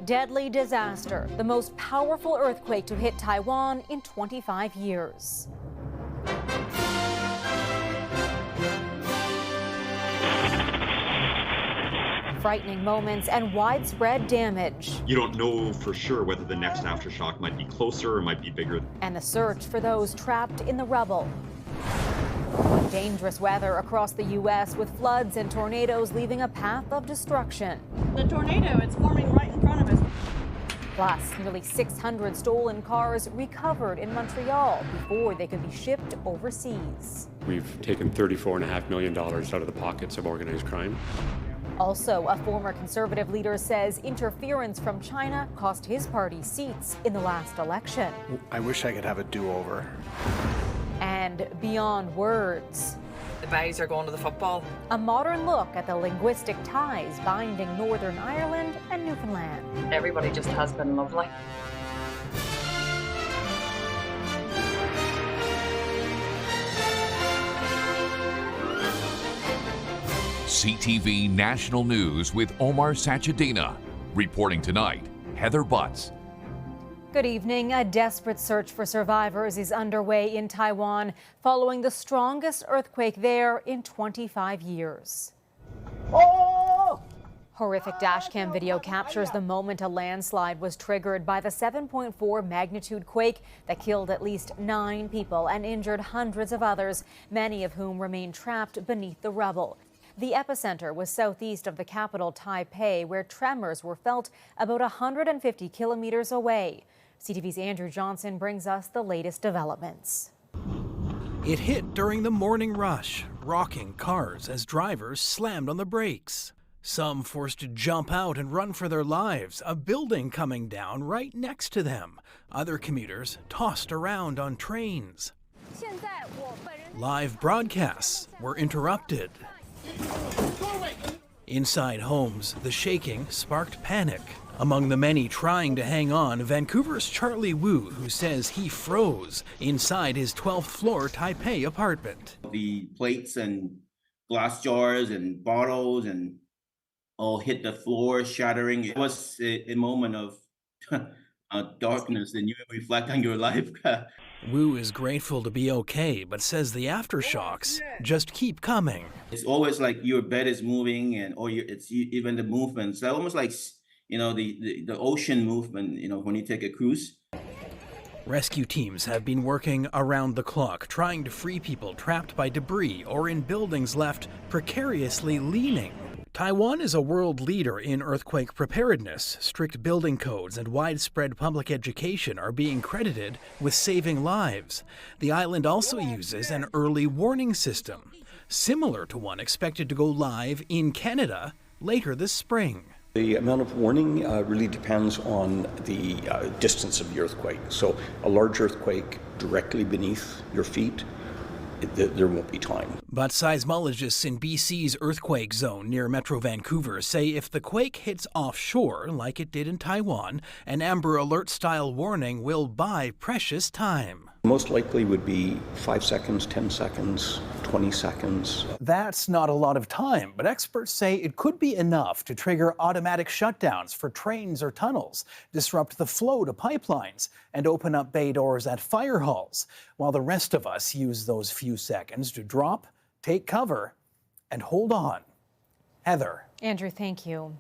Deadly disaster, the most powerful earthquake to hit Taiwan in 25 years. Frightening moments and widespread damage. You don't know for sure whether the next aftershock might be closer or might be bigger. And the search for those trapped in the rubble. Dangerous weather across the U.S. with floods and tornadoes leaving a path of destruction. The tornado, it's forming right in front of us. Plus, nearly 600 stolen cars recovered in Montreal before they could be shipped overseas. We've taken $34.5 million out of the pockets of organized crime. Also, a former conservative leader says interference from China cost his party seats in the last election. I wish I could have a do-over. And beyond words. The boys are going to the football. A modern look at the linguistic ties binding Northern Ireland and Newfoundland. Everybody just has been lovely. CTV National News with Omar Sachedina. Reporting tonight, Heather Butts. Good evening. A desperate search for survivors is underway in Taiwan following the strongest earthquake there in 25 years. Horrific dashcam video captures the moment a landslide was triggered by the 7.4 magnitude quake that killed at least 9 people and injured hundreds of others, many of whom remain trapped beneath the rubble. The epicenter was southeast of the capital, Taipei, where tremors were felt about 150 kilometers away. CTV's Andrew Johnson brings us the latest developments. It hit during the morning rush, rocking cars as drivers slammed on the brakes. Some forced to jump out and run for their lives, a building coming down right next to them. Other commuters tossed around on trains. Live broadcasts were interrupted. Inside homes, the shaking sparked panic. Among the many trying to hang on, Vancouver's Charlie Wu, who says he froze inside his 12th floor Taipei apartment. The plates and glass jars and bottles and all hit the floor, shattering. It was a moment of darkness, and you reflect on your life. Wu is grateful to be okay, but says the aftershocks just keep coming. It's always like your bed is moving, and even the movements. It's almost like, you know, the ocean movement, you know, when you take a cruise. Rescue teams have been working around the clock, trying to free people trapped by debris or in buildings left precariously leaning. Taiwan is a world leader in earthquake preparedness. Strict building codes and widespread public education are being credited with saving lives. The island also uses an early warning system, similar to one expected to go live in Canada later this spring. The amount of warning really depends on the distance of the earthquake. So a large earthquake directly beneath your feet, there won't be time. But seismologists in BC's earthquake zone near Metro Vancouver say if the quake hits offshore, like it did in Taiwan, an Amber Alert style warning will buy precious time. Most likely would be 5 seconds, 10 seconds, 20 seconds. That's not a lot of time, but experts say it could be enough to trigger automatic shutdowns for trains or tunnels, disrupt the flow to pipelines, and open up bay doors at fire halls, while the rest of us use those few seconds to drop, take cover, and hold on. Heather. Andrew, thank you.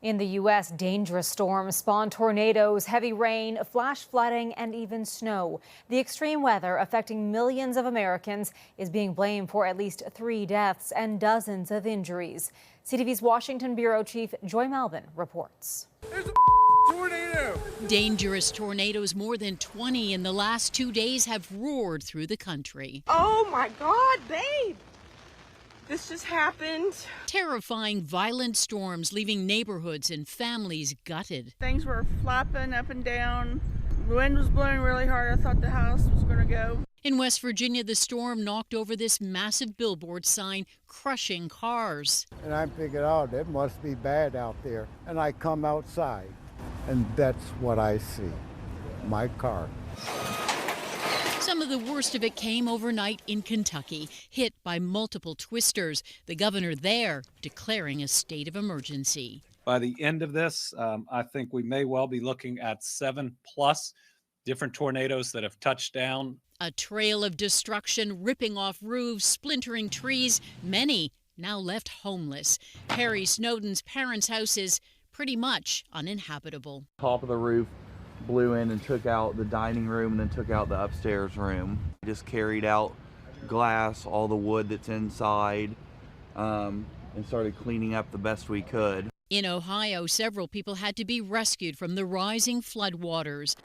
In the U.S., dangerous storms spawn tornadoes, heavy rain, flash flooding, and even snow. The extreme weather affecting millions of Americans is being blamed for at least 3 deaths and dozens of injuries. CTV's Washington Bureau Chief Joy Malvin reports. There's a tornado! Dangerous tornadoes, more than 20 in the last 2 days, have roared through the country. Oh my God, babe! This just happened. Terrifying, violent storms leaving neighborhoods and families gutted. Things were flapping up and down. The wind was blowing really hard. I thought the house was going to go. In West Virginia, the storm knocked over this massive billboard sign, crushing cars. And I figured, oh, it must be bad out there. And I come outside, and that's what I see, my car. Some of the worst of it came overnight in Kentucky, hit by multiple twisters. The governor there declaring a state of emergency. By the end of this, I think we may well be looking at 7+ different tornadoes that have touched down. A trail of destruction, ripping off roofs, splintering trees, many now left homeless. Perry Snowden's parents' house is pretty much uninhabitable. Top of the roof blew in and took out the dining room and then took out the upstairs room. Just carried out glass, all the wood that's inside, and started cleaning up the best we could. In Ohio, several people had to be rescued from the rising floodwaters.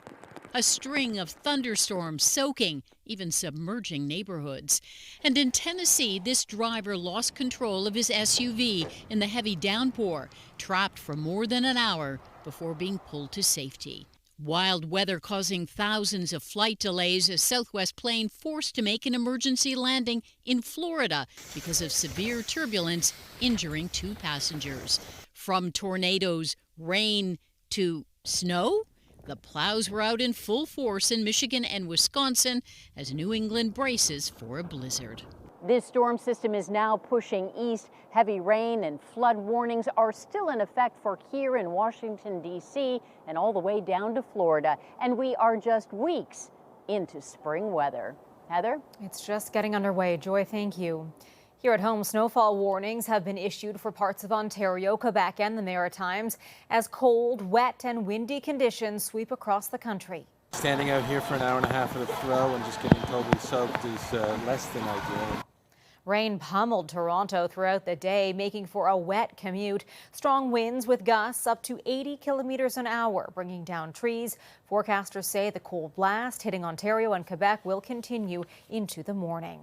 A string of thunderstorms soaking, even submerging neighborhoods. And in Tennessee, this driver lost control of his SUV in the heavy downpour, trapped for more than an hour before being pulled to safety. Wild weather causing thousands of flight delays, a Southwest plane forced to make an emergency landing in Florida because of severe turbulence, injuring 2 passengers. From tornadoes, rain to snow, the plows were out in full force in Michigan and Wisconsin as New England braces for a blizzard. This storm system is now pushing east. Heavy rain and flood warnings are still in effect for here in Washington, D.C. and all the way down to Florida. And we are just weeks into spring weather. Heather? It's just getting underway. Joy, thank you. Here at home, snowfall warnings have been issued for parts of Ontario, Quebec, and the Maritimes as cold, wet, and windy conditions sweep across the country. Standing out here for an hour and a half at a throw and just getting totally soaked is less than ideal. Rain pummeled Toronto throughout the day, making for a wet commute. Strong winds with gusts up to 80 kilometers an hour, bringing down trees. Forecasters say the cold blast hitting Ontario and Quebec will continue into the morning.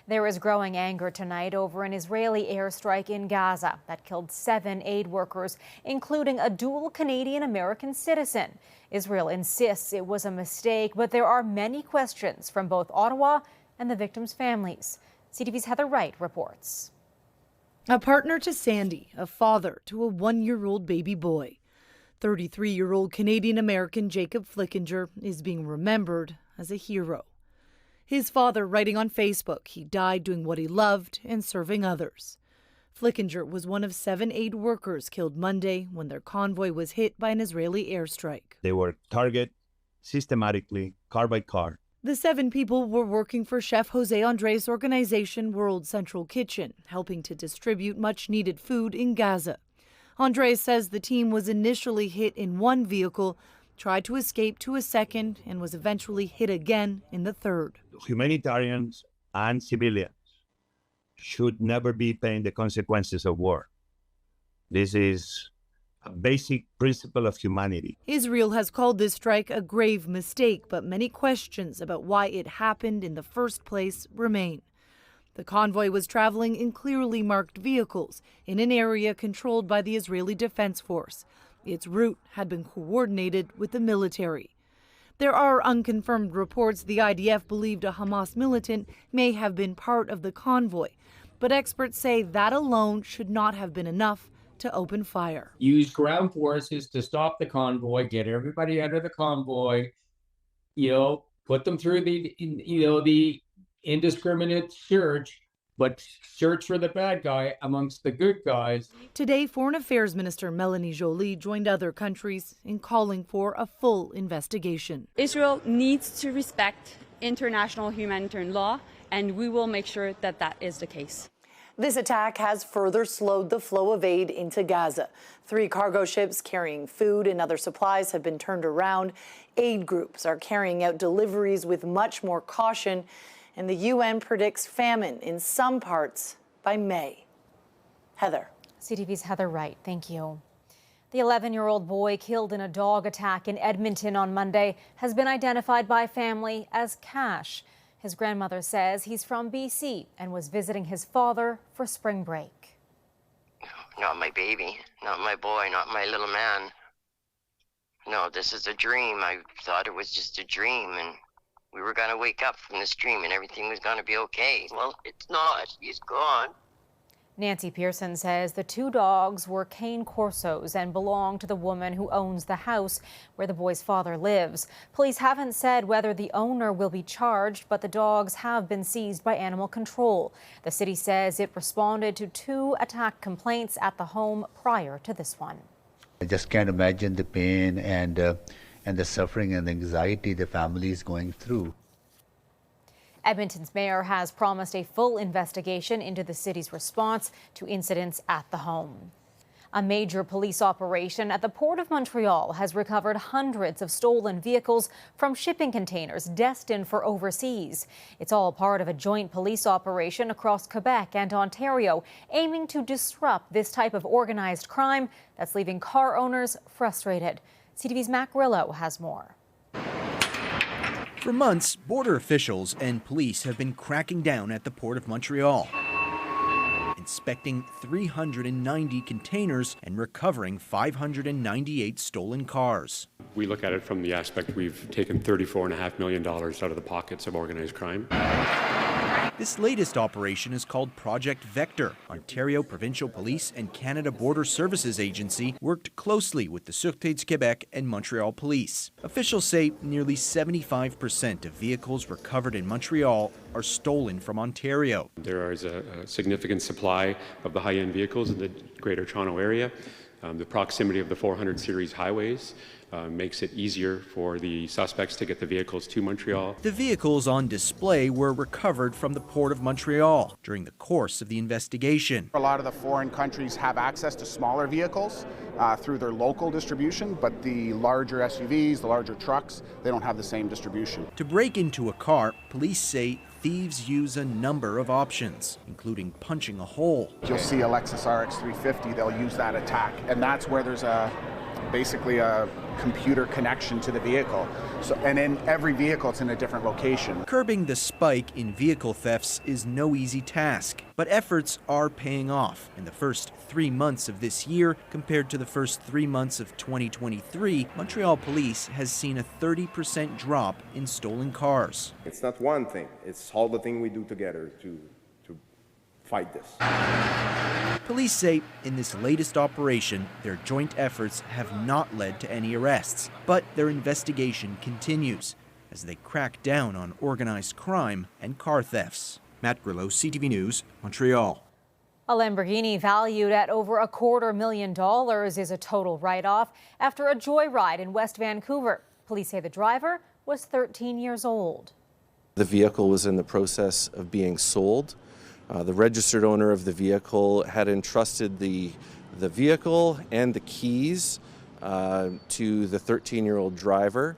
There is growing anger tonight over an Israeli airstrike in Gaza that killed 7 aid workers, including a dual Canadian-American citizen. Israel insists it was a mistake, but there are many questions from both Ottawa and the victims' families. CTV's Heather Wright reports. A partner to Sandy, a father to a 1-year-old baby boy. 33-year-old Canadian-American Jacob Flickinger is being remembered as a hero. His father writing on Facebook he died doing what he loved and serving others. Flickinger was one of 7 aid workers killed Monday when their convoy was hit by an Israeli airstrike. They were targeted systematically, car by car. The 7 people were working for Chef Jose Andres' organization World Central Kitchen, helping to distribute much-needed food in Gaza. Andres says the team was initially hit in one vehicle, tried to escape to a second, and was eventually hit again in the third. Humanitarians and civilians should never be paying the consequences of war. This is a basic principle of humanity. Israel has called this strike a grave mistake, but many questions about why it happened in the first place remain. The convoy was traveling in clearly marked vehicles in an area controlled by the Israeli Defense Force. Its route had been coordinated with the military. There are unconfirmed reports the IDF believed a Hamas militant may have been part of the convoy, but experts say that alone should not have been enough to open fire. Use ground forces to stop the convoy, get everybody out of the convoy, put them through the indiscriminate search, but search for the bad guy amongst the good guys. Today, Foreign Affairs Minister Melanie Joly joined other countries in calling for a full investigation. Israel needs to respect international humanitarian law, and we will make sure that that is the case. This attack has further slowed the flow of aid into Gaza. 3 cargo ships carrying food and other supplies have been turned around. Aid groups are carrying out deliveries with much more caution, and the UN predicts famine in some parts by May. Heather. CTV's Heather Wright, thank you. The 11-year-old boy killed in a dog attack in Edmonton on Monday has been identified by family as Cash. His grandmother says he's from BC and was visiting his father for spring break. Not my baby, not my boy, not my little man. No, this is a dream. I thought it was just a dream, and we were going to wake up from this dream and everything was going to be okay. Well, it's not. He's gone. Nancy Pearson says the two dogs were cane corsos and belong to the woman who owns the house where the boy's father lives. Police haven't said whether the owner will be charged, but the dogs have been seized by animal control. The city says it responded to 2 attack complaints at the home prior to this one. I just can't imagine the pain and the suffering and the anxiety the family is going through. Edmonton's mayor has promised a full investigation into the city's response to incidents at the home. A major police operation at the Port of Montreal has recovered hundreds of stolen vehicles from shipping containers destined for overseas. It's all part of a joint police operation across Quebec and Ontario, aiming to disrupt this type of organized crime that's leaving car owners frustrated. CTV's Matt Grillo has more. For months, border officials and police have been cracking down at the Port of Montreal, inspecting 390 containers and recovering 598 stolen cars. We look at it from the aspect we've taken $34.5 million out of the pockets of organized crime. This latest operation is called Project Vector. Ontario Provincial Police and Canada Border Services Agency worked closely with the Sûreté du Québec and Montreal Police. Officials say nearly 75% of vehicles recovered in Montreal are stolen from Ontario. There is a significant supply of the high-end vehicles in the Greater Toronto area. The proximity of the 400 series highways makes it easier for the suspects to get the vehicles to Montreal. The vehicles on display were recovered from the Port of Montreal during the course of the investigation. A lot of the foreign countries have access to smaller vehicles through their local distribution, but the larger SUVs, the larger trucks, they don't have the same distribution. To break into a car, police say thieves use a number of options, including punching a hole. You'll see a Lexus RX 350, they'll use that attack, and that's where there's basically a computer connection to the vehicle. So, and in every vehicle, it's in a different location. Curbing the spike in vehicle thefts is no easy task, but efforts are paying off. In the first 3 months of this year, compared to the first 3 months of 2023, Montreal Police has seen a 30% drop in stolen cars. It's not one thing, it's all the things we do together to fight this. Police say in this latest operation, their joint efforts have not led to any arrests, but their investigation continues as they crack down on organized crime and car thefts. Matt Grillo, CTV News, Montreal. A Lamborghini valued at over $250,000 is a total write-off after a joyride in West Vancouver. Police say the driver was 13 years old. The vehicle was in the process of being sold. The registered owner of the vehicle had entrusted the vehicle and the keys to the 13-year-old driver.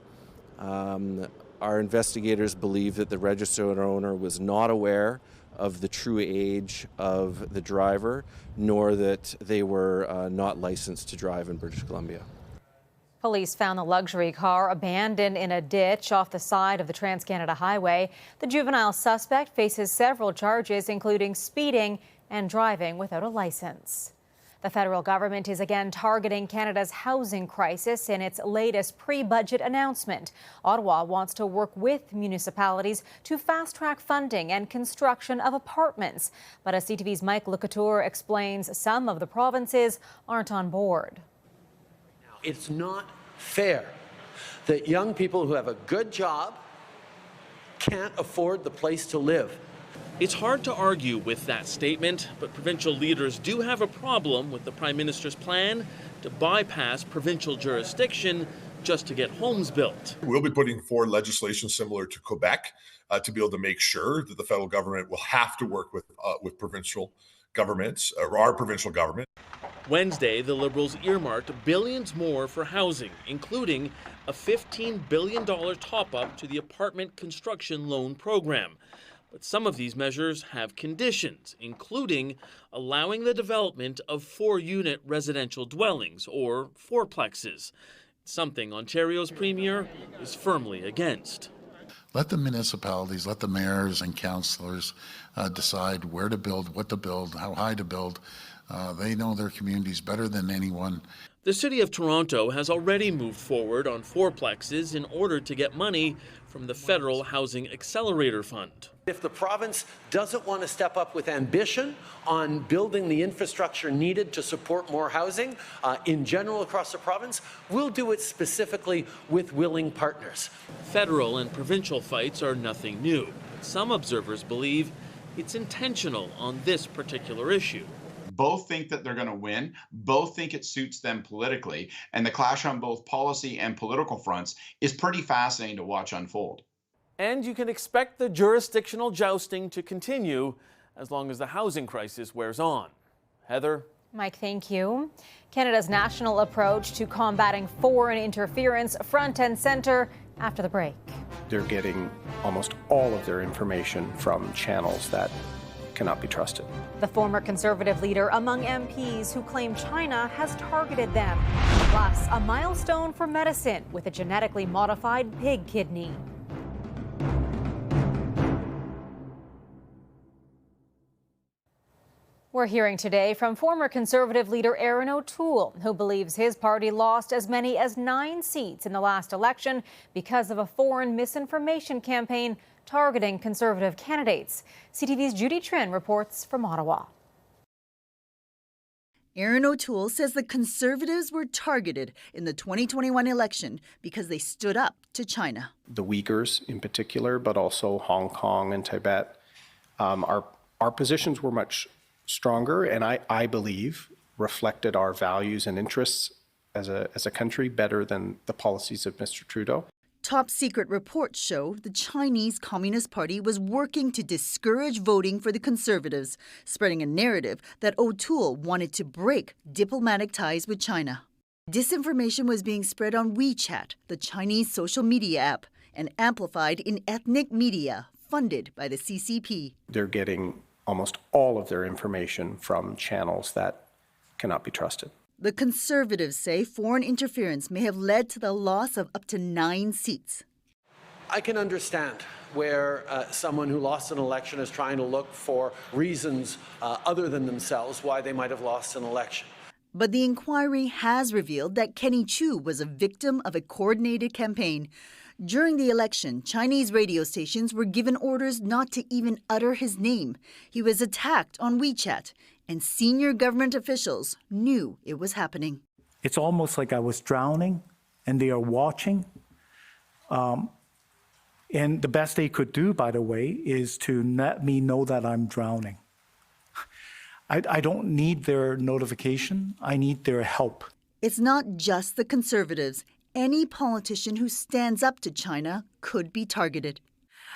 Our investigators believe that the registered owner was not aware of the true age of the driver, nor that they were not licensed to drive in British Columbia. Police found the luxury car abandoned in a ditch off the side of the Trans-Canada Highway. The juvenile suspect faces several charges, including speeding and driving without a license. The federal government is again targeting Canada's housing crisis in its latest pre-budget announcement. Ottawa wants to work with municipalities to fast-track funding and construction of apartments. But as CTV's Mike Lecouture explains, some of the provinces aren't on board. It's not fair that young people who have a good job can't afford the place to live. It's hard to argue with that statement, but provincial leaders do have a problem with the Prime Minister's plan to bypass provincial jurisdiction just to get homes built. We'll be putting forward legislation similar to Quebec to be able to make sure that the federal government will have to work with provincial governments, or our provincial government. Wednesday, the Liberals earmarked billions more for housing, including a $15 billion top-up to the apartment construction loan program. But some of these measures have conditions, including allowing the development of 4-unit residential dwellings, or fourplexes, something Ontario's premier is firmly against. Let the municipalities, let the mayors and councillors decide where to build, what to build, how high to build. They know their communities better than anyone. The City of Toronto has already moved forward on fourplexes in order to get money from the Federal Housing Accelerator Fund. If the province doesn't want to step up with ambition on building the infrastructure needed to support more housing in general across the province, we'll do it specifically with willing partners. Federal and provincial fights are nothing new. Some observers believe it's intentional on this particular issue. Both think that they're going to win, both think it suits them politically, and the clash on both policy and political fronts is pretty fascinating to watch unfold. And you can expect the jurisdictional jousting to continue as long as the housing crisis wears on. Heather? Mike, thank you. Canada's national approach to combating foreign interference front and center after the break. They're getting almost all of their information from channels that cannot be trusted. The former Conservative leader among MPs who claim China has targeted them. Plus, a milestone for medicine with a genetically modified pig kidney. We're hearing today from former Conservative leader Erin O'Toole, who believes his party lost as many as 9 seats in the last election because of a foreign misinformation campaign targeting Conservative candidates. CTV's Judy Trin reports from Ottawa. Erin O'Toole says the Conservatives were targeted in the 2021 election because they stood up to China. The Uyghurs in particular, but also Hong Kong and Tibet, our positions were much stronger and I believe reflected our values and interests as a country better than the policies of Mr. Trudeau. Top secret reports show the Chinese Communist Party was working to discourage voting for the Conservatives, spreading a narrative that O'Toole wanted to break diplomatic ties with China. Disinformation was being spread on WeChat, the Chinese social media app, and amplified in ethnic media funded by the CCP. They're getting almost all of their information from channels that cannot be trusted. The Conservatives say foreign interference may have led to the loss of up to 9 seats. I can understand where someone who lost an election is trying to look for reasons other than themselves why they might have lost an election. But the inquiry has revealed that Kenny Chu was a victim of a coordinated campaign. During the election, Chinese radio stations were given orders not to even utter his name. He was attacked on WeChat, and senior government officials knew it was happening. It's almost like I was drowning, and they are watching. And the best they could do, by the way, is to let me know that I'm drowning. I don't need their notification. I need their help. It's not just the Conservatives. Any politician who stands up to China could be targeted.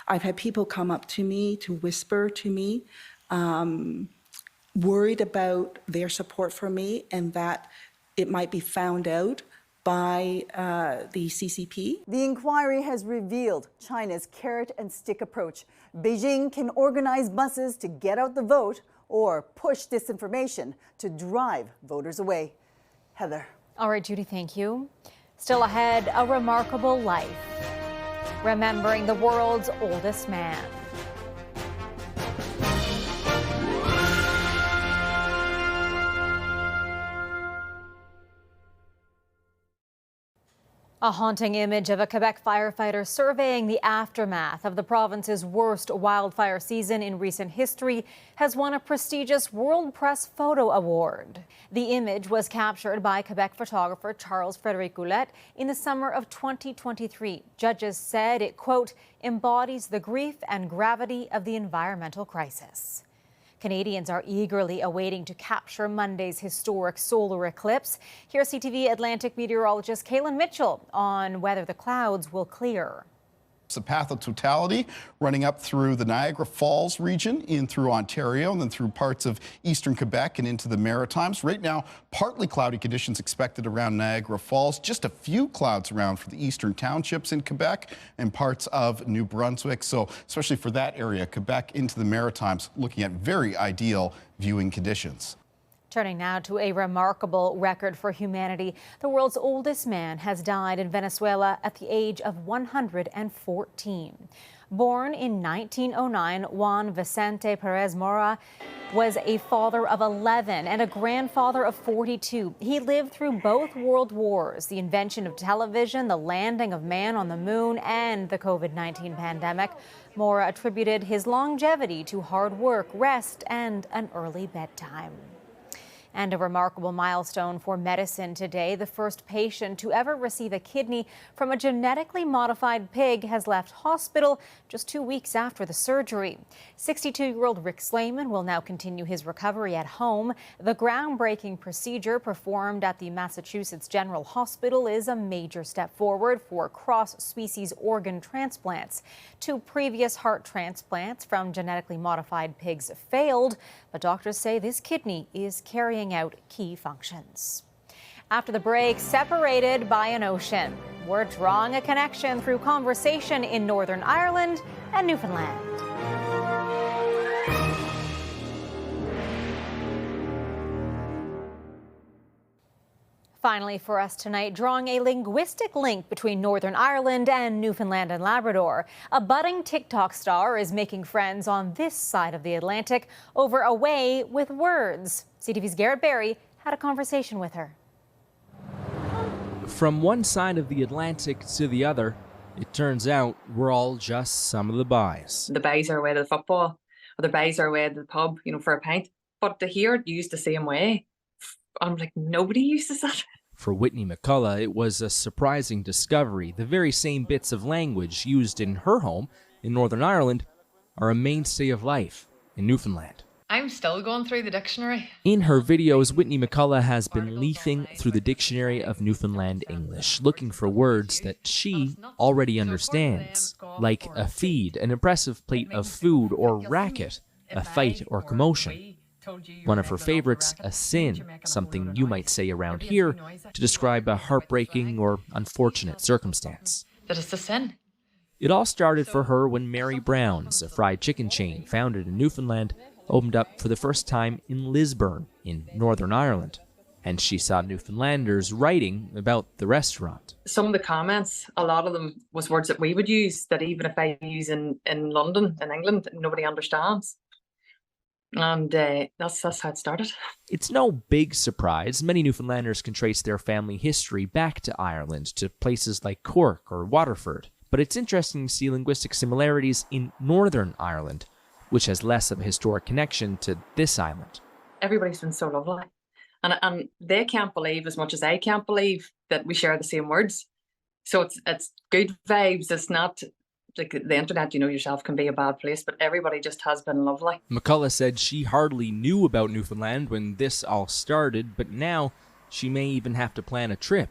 I've had people come up to me to whisper to me, worried about their support for me and that it might be found out by the CCP. The inquiry has revealed China's carrot and stick approach. Beijing can organize buses to get out the vote or push disinformation to drive voters away. Heather. All right, Judy, thank you. Still ahead, a remarkable life. Remembering the world's oldest man. A haunting image of a Quebec firefighter surveying the aftermath of the province's worst wildfire season in recent history has won a prestigious World Press Photo Award. The image was captured by Quebec photographer Charles Frédéric Goulet in the summer of 2023. Judges said it, quote, embodies the grief and gravity of the environmental crisis. Canadians are eagerly awaiting to capture Monday's historic solar eclipse. Here's CTV Atlantic meteorologist Kaylin Mitchell on whether the clouds will clear. It's the path of totality running up through the Niagara Falls region, in through Ontario, and then through parts of eastern Quebec and into the Maritimes. Right now, partly cloudy conditions expected around Niagara Falls. Just a few clouds around for the eastern townships in Quebec and parts of New Brunswick. So especially for that area, Quebec into the Maritimes, looking at very ideal viewing conditions. Turning now to a remarkable record for humanity. The world's oldest man has died in Venezuela at the age of 114. Born in 1909, Juan Vicente Perez Mora was a father of 11 and a grandfather of 42. He lived through both world wars, the invention of television, the landing of man on the moon, and the COVID-19 pandemic. Mora attributed his longevity to hard work, rest, and an early bedtime. And a remarkable milestone for medicine today. The first patient to ever receive a kidney from a genetically modified pig has left hospital just 2 weeks after the surgery. 62-year-old Rick Slayman will now continue his recovery at home. The groundbreaking procedure performed at the Massachusetts General Hospital is a major step forward for cross-species organ transplants. 2 previous heart transplants from genetically modified pigs failed, but doctors say this kidney is carrying out key functions. After the break, separated by an ocean, we're drawing a connection through conversation in Northern Ireland and Newfoundland. Finally for us tonight, drawing a linguistic link between Northern Ireland and Newfoundland and Labrador. A budding TikTok star is making friends on this side of the Atlantic over a way with words. CTV's Garrett Berry had a conversation with her. From one side of the Atlantic to the other, it turns out we're all just some of the buys. The buys are away to the football, or the buys are away to the pub, for a pint. But to hear it used the same way, I'm like, nobody uses that. For Whitney McCullough, it was a surprising discovery. The very same bits of language used in her home in Northern Ireland are a mainstay of life in Newfoundland. I'm still going through the dictionary. In her videos, Whitney McCullough has been leafing through the Dictionary of Newfoundland English, looking for words that she already understands, like a feed, an impressive plate of food, or racket, a fight or commotion. One of her favorites, a sin, something you might say around here to describe a heartbreaking or unfortunate circumstance. That it's a sin. It all started for her when Mary Brown's, a fried chicken chain founded in Newfoundland, opened up for the first time in Lisburn in Northern Ireland, and she saw Newfoundlanders writing about the restaurant. Some of the comments, a lot of them was words that we would use that even if I use in London, in England, nobody understands. And that's how it started. It's no big surprise. Many Newfoundlanders can trace their family history back to Ireland, to places like Cork or Waterford. But it's interesting to see linguistic similarities in Northern Ireland, which has less of a historic connection to this island. Everybody's been so lovely. And they can't believe as much as I can't believe that we share the same words. So it's good vibes. It's not like the internet, yourself, can be a bad place, but everybody just has been lovely. McCullough said she hardly knew about Newfoundland when this all started, but now she may even have to plan a trip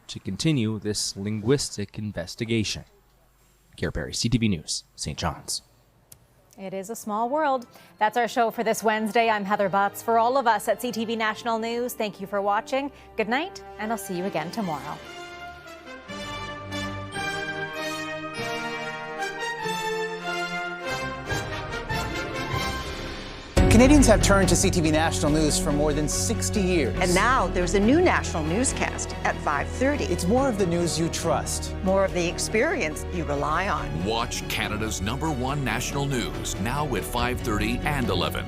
to continue this linguistic investigation. Garrett Berry, CTV News, St. John's. It is a small world. That's our show for this Wednesday. I'm Heather Butts. For all of us at CTV National News, thank you for watching. Good night, and I'll see you again tomorrow. Canadians have turned to CTV National News for more than 60 years. And now there's a new national newscast at 5:30. It's more of the news you trust. More of the experience you rely on. Watch Canada's #1 national news now at 5:30 and 11.